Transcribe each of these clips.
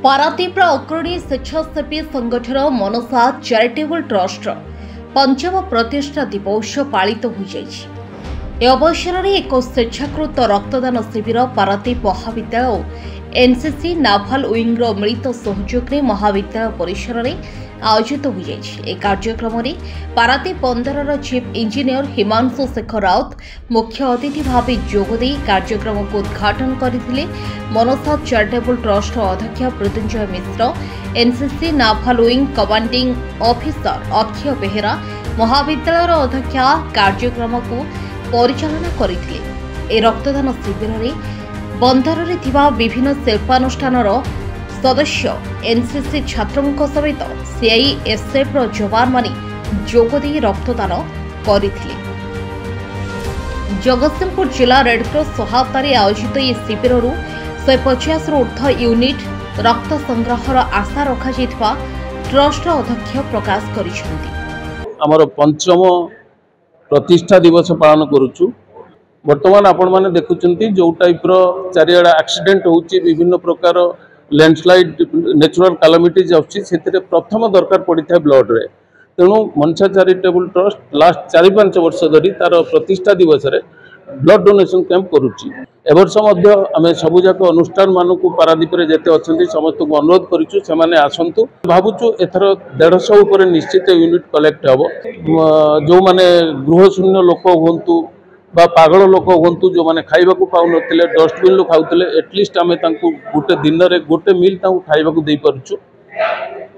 पारादीपर अग्रणी स्वेच्छासेवी संगठन मनसा charitable trust पंचम प्रतिष्ठा दिवस पालित हो जाइछि। अवसर में एक स्वेच्छाकृत रक्तदान शिविर पारादीप महाविद्यालय और एनसीसी नाभाल विंगर मिलित सहयोग में महाविद्यालय परिसर में आयोजित हो जाइछि। कार्यक्रम में पारादीप बंदर चीफ इंजीनियर हिमांशु शेखर राउत मुख्य अतिथि भाव जोगदे कार्यक्रम को उद्घाटन करथिले। मनसा चैरिटेबल ट्रस्ट अध्यक्ष Mrutyunjay Mishra, NCC naval wing commanding officer Akshay Behera, महाविद्यालय अध्यक्षा कार्यक्रम को परिचालना करथिले। ए रक्तदान शिविर में बंदर रे थिबा विभिन्न शिल्पानुष्ठान सदस्य एनसीसी छात्रों सहित सीआईएसएफ जवान माने जोगदे रक्तदान करथिले। जगतसिंहपुर जिला रेडक्रॉस सहायतार आयोजित यह शिविर 150 ऊर्ध्व यूनिट रक्त संग्रहर आशा रखा ट्रस्ट अध्यक्ष प्रकाश कर पंचम प्रतिष्ठा दिवस पालन करुचु। वर्तमान आपण माने देखुचंती जो टाइप रो चारियाडा एक्सीडेंट होउची, विभिन्न प्रकार लैंडस्लाइड नेचुरल कैलामिटीज आउची, सेतिरे प्रथम दरकार पड़ी था ब्लड रे। तेणु मनसा चैरिटेबल ट्रस्ट लास्ट 4-5 वर्ष धरी तार प्रतिष्ठा दिवस रे ब्लड डोनेशन कैंप करुची। एवर्ष मध्य आमे सबुजाक अनुष्ठान मानकु पारादीप रे जेते अछंती समस्त को अनुरोध करिछु सेमाने आसंतु। भाबुछु एथर 150 ऊपर निश्चित यूनिट कलेक्ट हबो। जो माने गृह शून्य लोक होंतु बा पागल लोक होंतु, जो माने खाइबा को पाउ नथिले, डस्टबिन लो खाउतले, एटलिस्ट आमे तांकु गोटे दिन रे गोटे मील तांकु खाइबा को देई परछु।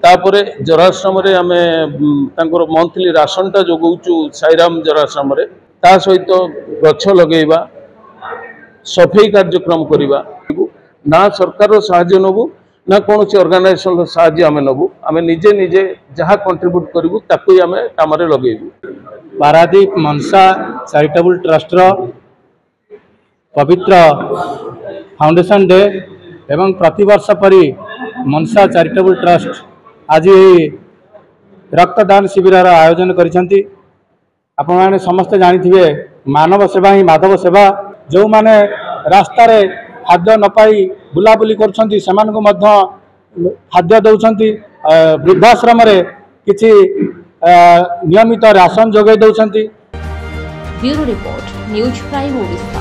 तापरे जराश्रम रे आमे तांकर मंथली राशन टा जोगौचु साईराम जराश्रम रे। ता सहित गछ लगेबा, सफाई कार्यक्रम करिबा, ना सरकार साहाय्य नबु ना कौन ऑर्गेनाइजेशन साहाय्य आमे नबु, आमे निजे निजे जहाँ कंट्रीब्यूट करिबु ताकु आमे कामरे लगेबु। पारादीप मनसा चैरिटेबल ट्रस्ट पवित्र फाउंडेशन डे एवं प्रतिवर्ष परी मनसा चैरिटेबल ट्रस्ट आज रक्तदान शिविर आयोजन करिसेंती। आपण माने समस्त जानिथिबे मानव सेवा ही माधव सेवा। जो माने रास्ता रे खाद्य न पाई बुलाबुली करछंती सेमान को मध्य खाद्य दउछंती। वृद्धाश्रम रे किछि नियमित राशन जोगे दउछंती। Bureau report News Prime Odisha.